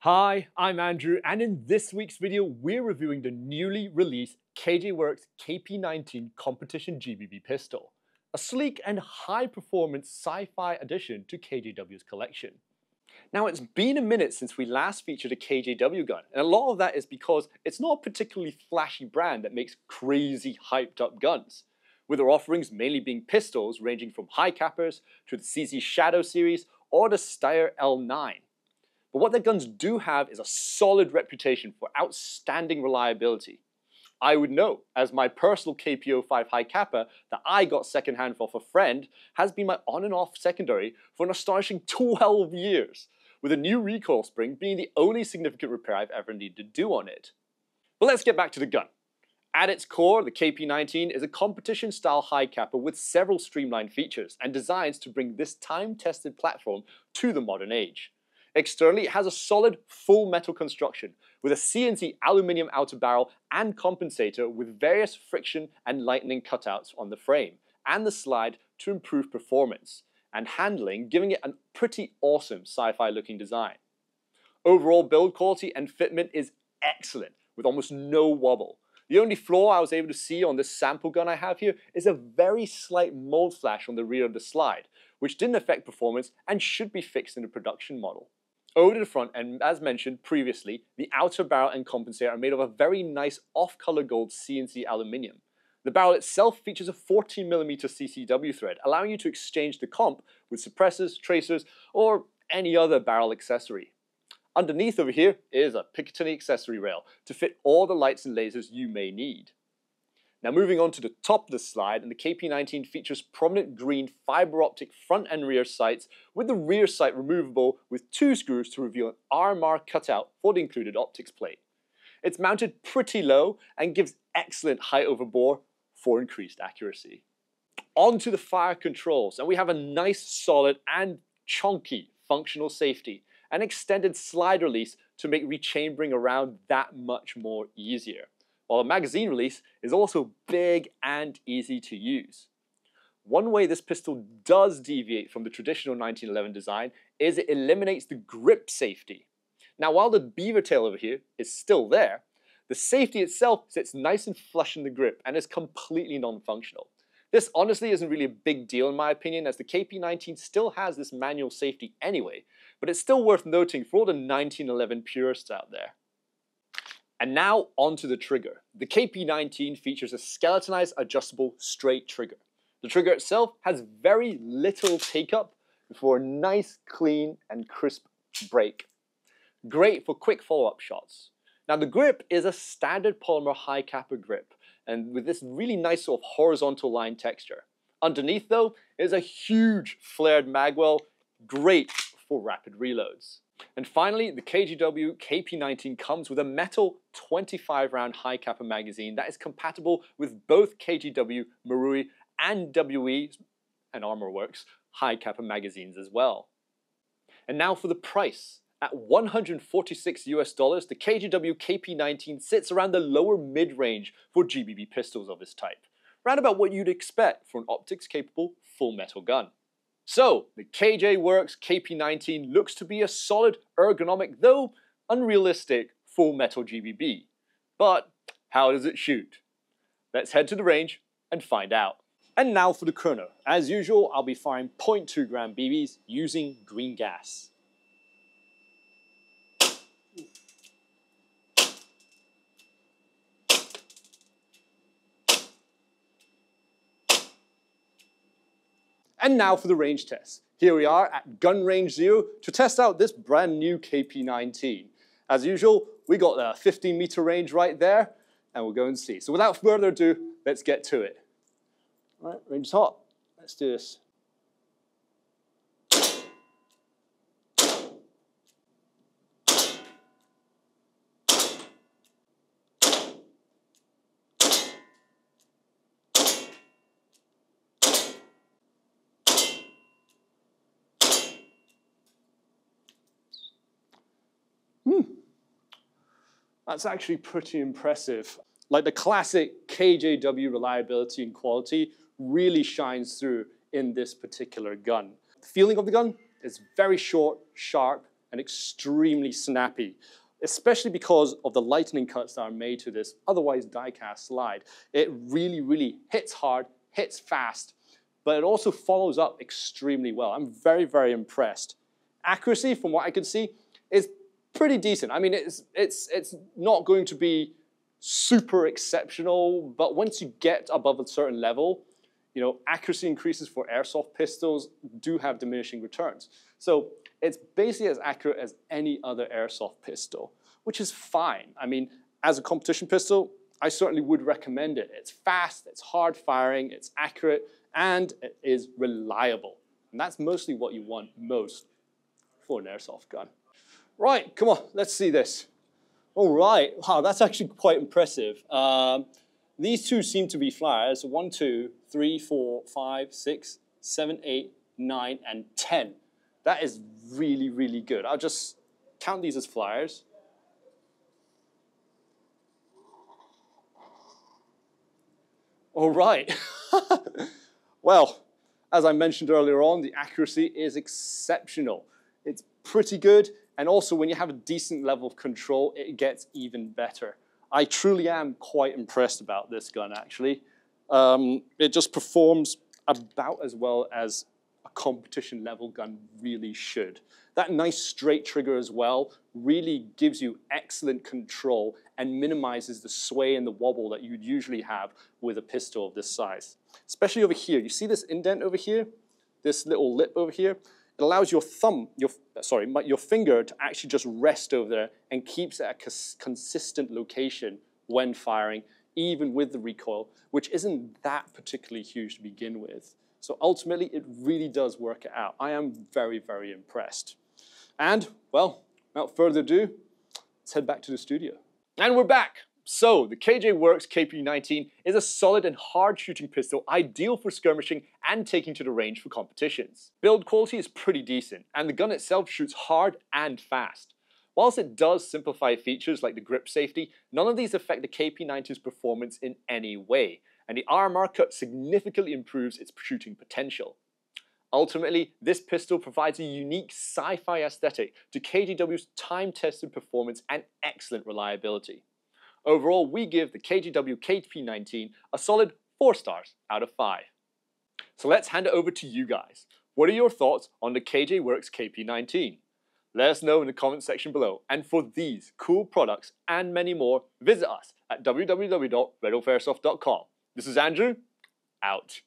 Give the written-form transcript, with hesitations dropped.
Hi, I'm Andrew, and in this week's video, we're reviewing the newly released KJ Works KP-19 competition GBB pistol, a sleek and high-performance sci-fi addition to KJW's collection. Now, it's been a minute since we last featured a KJW gun, and a lot of that is because it's not a particularly flashy brand that makes crazy hyped-up guns, with their offerings mainly being pistols ranging from Hi Capas to the CZ Shadow series or the Steyr L9. But what their guns do have is a solid reputation for outstanding reliability. I would know, as my personal KP-05 Hi Capa that I got secondhand off a friend has been my on and off secondary for an astonishing 12 years, with a new recoil spring being the only significant repair I've ever needed to do on it. But let's get back to the gun. At its core, the KP-19 is a competition-style Hi Capa with several streamlined features and designs to bring this time-tested platform to the modern age. Externally, it has a solid full metal construction with a CNC aluminium outer barrel and compensator with various friction and lightning cutouts on the frame and the slide to improve performance and handling, giving it a pretty awesome sci-fi looking design. Overall build quality and fitment is excellent with almost no wobble. The only flaw I was able to see on this sample gun I have here is a very slight mold flash on the rear of the slide, which didn't affect performance and should be fixed in the production model. Over to the front, and as mentioned previously, the outer barrel and compensator are made of a very nice off-color gold CNC aluminium. The barrel itself features a 14mm CCW thread, allowing you to exchange the comp with suppressors, tracers, or any other barrel accessory. Underneath over here is a Picatinny accessory rail to fit all the lights and lasers you may need. Now moving on to the top of the slide, and the KP-19 features prominent green fiber optic front and rear sights with the rear sight removable with 2 screws to reveal an RMR cutout for the included optics plate. It's mounted pretty low and gives excellent height over bore for increased accuracy. On to the fire controls, and we have a nice solid and chunky functional safety, an extended slide release to make rechambering around that much more easier, while the magazine release is also big and easy to use. One way this pistol does deviate from the traditional 1911 design is it eliminates the grip safety. Now while the beaver tail over here is still there, the safety itself sits nice and flush in the grip and is completely non-functional. This honestly isn't really a big deal in my opinion, as the KP-19 still has this manual safety anyway, but it's still worth noting for all the 1911 purists out there. And now onto the trigger. The KP-19 features a skeletonized adjustable straight trigger. The trigger itself has very little take-up before a nice, clean and crisp break. Great for quick follow-up shots. Now the grip is a standard polymer Hi Capa grip, and with this really nice sort of horizontal line texture. Underneath though is a huge flared magwell, great for rapid reloads. And finally, the KJW KP-19 comes with a metal 25 round Hi Capa magazine that is compatible with both KJW, Marui, and WE and Armor Works Hi Capa magazines as well. And now for the price. At $146 US, the KJW KP-19 sits around the lower mid-range for GBB pistols of this type, round about what you'd expect for an optics-capable full metal gun. So, the KJ Works KP-19 looks to be a solid, ergonomic, though unrealistic, full metal GBB. But how does it shoot? Let's head to the range and find out. And now for the Chrono. As usual, I'll be firing 0.2 gram BBs using green gas. And now for the range test. Here we are at gun range 0 to test out this brand new KP-19. As usual, we got the 15-meter range right there, and we'll go and see. So without further ado, let's get to it. All right, range is hot. Let's do this. That's actually pretty impressive. Like the classic KJW reliability and quality really shines through in this particular gun. The feeling of the gun is very short, sharp, and extremely snappy, especially because of the lightning cuts that are made to this otherwise die-cast slide. It really, really hits hard, hits fast, but it also follows up extremely well. I'm very, very impressed. Accuracy, from what I can see, is pretty decent. I mean, it's not going to be super exceptional, but once you get above a certain level, you know, accuracy increases for airsoft pistols do have diminishing returns. So it's basically as accurate as any other airsoft pistol, which is fine. I mean, as a competition pistol, I certainly would recommend it. It's fast, it's hard firing, it's accurate, and it is reliable. And that's mostly what you want most for an airsoft gun. Right, come on, let's see this. All right, wow, that's actually quite impressive. These two seem to be flyers. 1, 2, 3, 4, 5, 6, 7, 8, 9, and 10. That is really, really good. I'll just count these as flyers. All right. Well, as I mentioned earlier on, the accuracy is exceptional. It's pretty good, and also when you have a decent level of control, it gets even better. I truly am quite impressed about this gun, actually. It just performs about as well as a competition level gun really should. That nice straight trigger as well really gives you excellent control and minimizes the sway and the wobble that you'd usually have with a pistol of this size. Especially over here. You see this indent over here? This little lip over here? It allows your your finger to actually just rest over there and keeps it at a consistent location when firing, even with the recoil, which isn't that particularly huge to begin with. So ultimately, it really does work it out. I am very, very impressed. And, well, without further ado, let's head back to the studio. And we're back. So, the KJ Works KP-19 is a solid and hard shooting pistol ideal for skirmishing and taking to the range for competitions. Build quality is pretty decent, and the gun itself shoots hard and fast. Whilst it does simplify features like the grip safety, none of these affect the KP-19's performance in any way, and the RMR cut significantly improves its shooting potential. Ultimately, this pistol provides a unique sci-fi aesthetic to KJW's time-tested performance and excellent reliability. Overall, we give the KJW KP-19 a solid 4 stars out of 5. So let's hand it over to you guys. What are your thoughts on the KJ Works KP-19? Let us know in the comment section below. And for these cool products and many more, visit us at www.redwolfairsoft.com. This is Andrew, out.